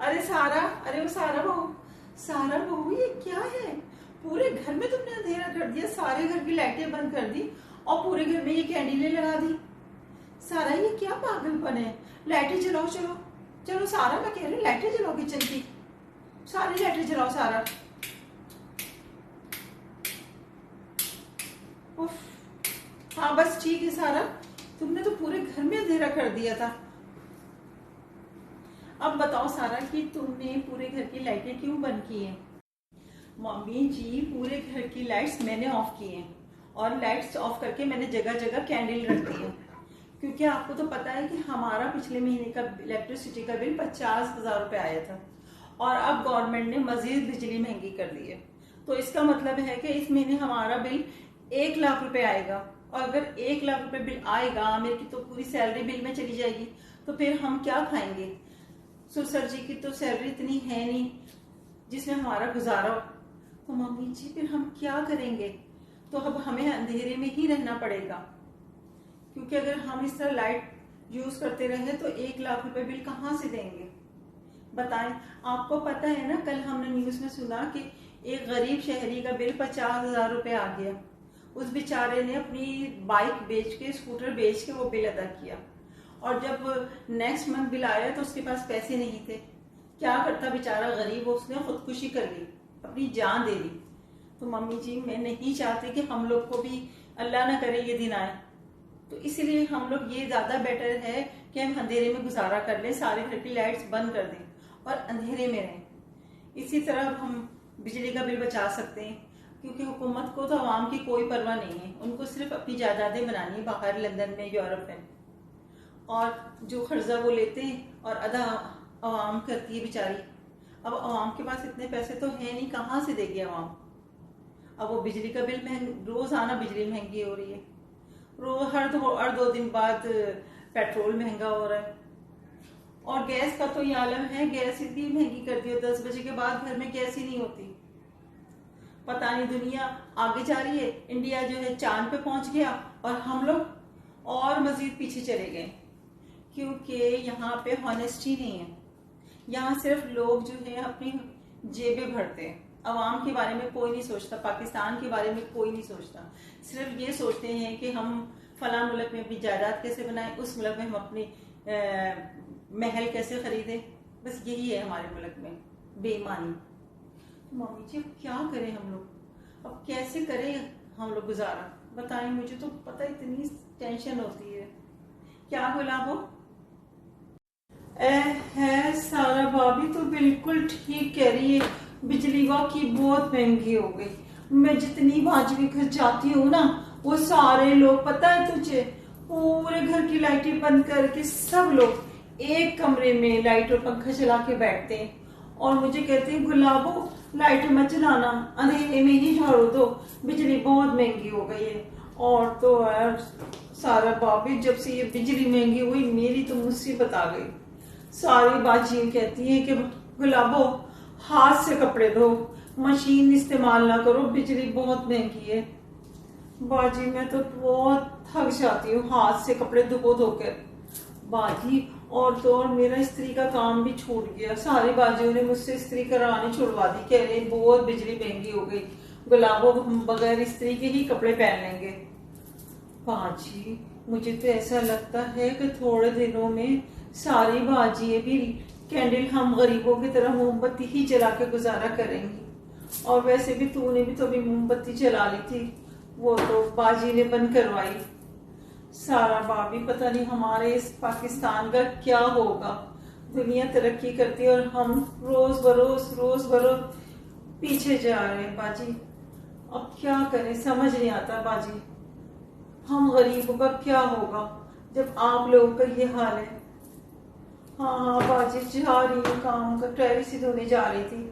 अरे सारा, अरे वो सारा बहू, सारा बहू ये क्या है? पूरे घर में तुमने अंधेरा कर दिया, सारे घर की लाइटें बंद कर दी और पूरे घर में ये कैंडलें लगा दी। सारा ये क्या पागलपन है? लाइटें जलाओ, चलो चलो सारा, मैं कह रही हूँ लाइटें जलाओ किचन की, सारी लाइटें जलाओ सारा। उफ, हाँ बस ठीक है सारा, तुमने तो पूरे घर में अंधेरा कर दिया था। अब बताओ सारा कि तुमने पूरे घर की लाइटें क्यों बंद की हैं? मम्मी जी, पूरे घर की लाइट्स मैंने ऑफ की हैं और लाइट्स ऑफ करके मैंने जगह जगह कैंडल रख दी है, क्योंकि आपको तो पता है कि हमारा पिछले महीने का इलेक्ट्रिसिटी का बिल 50,000 रुपये आया था और अब गवर्नमेंट ने मजीद बिजली महंगी कर दी है। तो इसका मतलब है कि इस महीने हमारा बिल 1 लाख रुपए आएगा, और अगर 1 लाख रुपए बिल आएगा, मेरी तो पूरी सैलरी बिल में चली जाएगी, तो फिर हम क्या खाएंगे? सुसर जी की तो सैलरी इतनी है नहीं जिसमें हमारा गुजारा हो। तो मम्मी जी फिर हम क्या करेंगे? तो अब हमें अंधेरे में ही रहना पड़ेगा, क्योंकि अगर हम इस तरह लाइट यूज करते रहे तो 1 लाख रुपए बिल कहाँ से देंगे? बताएं। आपको पता है ना, कल हमने न्यूज में सुना कि एक गरीब शहरी का बिल 50,000 रुपये आ गया। उस बेचारे ने अपनी बाइक बेच के, स्कूटर बेच के वो बिल अदा किया, और जब नेक्स्ट मंथ बिल आया तो उसके पास पैसे नहीं थे। क्या करता बेचारा गरीब, उसने खुदकुशी कर ली, अपनी जान दे दी। तो मम्मी जी मैं नहीं चाहती कि हम लोग को भी अल्लाह ना करे ये दिन आए, तो इसलिए हम लोग ये ज्यादा बेटर है कि हम अंधेरे में गुजारा कर लें, सारे घर की लाइट्स बंद कर दें और अंधेरे में रहें। इसी तरह हम बिजली का बिल बचा सकते हैं, क्योंकि हुकूमत को तो आवाम की कोई परवाह नहीं है, उनको सिर्फ अपनी जायदादें बनानी है बाहर लंदन में, यूरोप में, और जो कर्जा वो लेते हैं और अदा आवाम करती है बेचारी। अब आवाम के पास इतने पैसे तो है नहीं, कहाँ से देगी आवाम? अब वो बिजली का बिल रोजाना बिजली महंगी हो रही है, हर दो दिन बाद पेट्रोल महंगा हो रहा है, और गैस का तो ये आलम है, गैस इतनी महंगी कर दी है, 10 बजे के बाद घर में गैस ही नहीं होती। पता नहीं दुनिया आगे जा रही है, इंडिया जो है चांद पे पहुंच गया और हम लोग और मजीद पीछे चले गए, क्योंकि यहाँ पे हॉनेस्टी नहीं है। यहाँ सिर्फ लोग जो है अपनी जेबें भरते हैं, अवाम के बारे में कोई नहीं सोचता, पाकिस्तान के बारे में कोई नहीं सोचता। सिर्फ ये सोचते हैं कि हम फला मुल्क में अपनी जायदाद कैसे बनाएं, उस मुल्क में हम अपनी महल कैसे खरीदें, बस यही है हमारे मुल्क में बेईमानी। तो मम्मी जी अब क्या करें हम लोग, अब कैसे करें हम लोग गुजारा? बताएं, मुझे तो पता इतनी टेंशन होती है। क्या बोला वो? है सारा भाभी तो बिल्कुल ठीक कह रही है, बिजली वाकई बहुत महंगी हो गई। मैं जितनी भाजी घर जाती हूँ ना, वो सारे लोग, पता है तुझे, पूरे घर की लाइटें बंद करके सब लोग एक कमरे में लाइट और पंखा चला के बैठते हैं और मुझे कहते हैं गुलाबो लाइट मत चलाना, अंधेरे में ही झाड़ू दो, बिजली बहुत महंगी हो गई है। और तो यार सारा भाभी, जब से ये बिजली महंगी हुई मेरी तो मुसीबत आ गई। सारी बाजी कहती है कि गुलाबो हाथ से कपड़े धो, मशीन इस्तेमाल ना करो, बिजली बहुत महंगी है। बाजी मैं तो बहुत थक जाती हूँ हाथ से कपड़े धो धोकर बाजी। और तो और मेरा इस्त्री का काम भी छूट गया, सारी बाजियों ने मुझसे इस्त्री करानी छुड़वा दी, कह रहे बहुत बिजली महंगी हो गई, गुलाबो हम बगैर इस्त्री के ही कपड़े पहन लेंगे। बाजी मुझे तो ऐसा लगता है कि थोड़े दिनों में सारी बाजियां भी कैंडल हम गरीबों की तरह मोमबत्ती ही जला के गुजारा करेंगी। और वैसे भी तूने भी तो अभी मोमबत्ती जला ली थी, वो तो बाजी ने बंद करवाई। सारा भाभी पता नहीं हमारे इस पाकिस्तान का क्या होगा, दुनिया तरक्की करती है और हम रोज बरोज पीछे जा रहे हैं बाजी। अब क्या करें समझ नहीं आता बाजी, हम गरीबों का क्या होगा जब आप लोगों का ये हाल है। हाँ बाजी जा रही हूँ, काम का ट्रेविस धोने जा रही थी।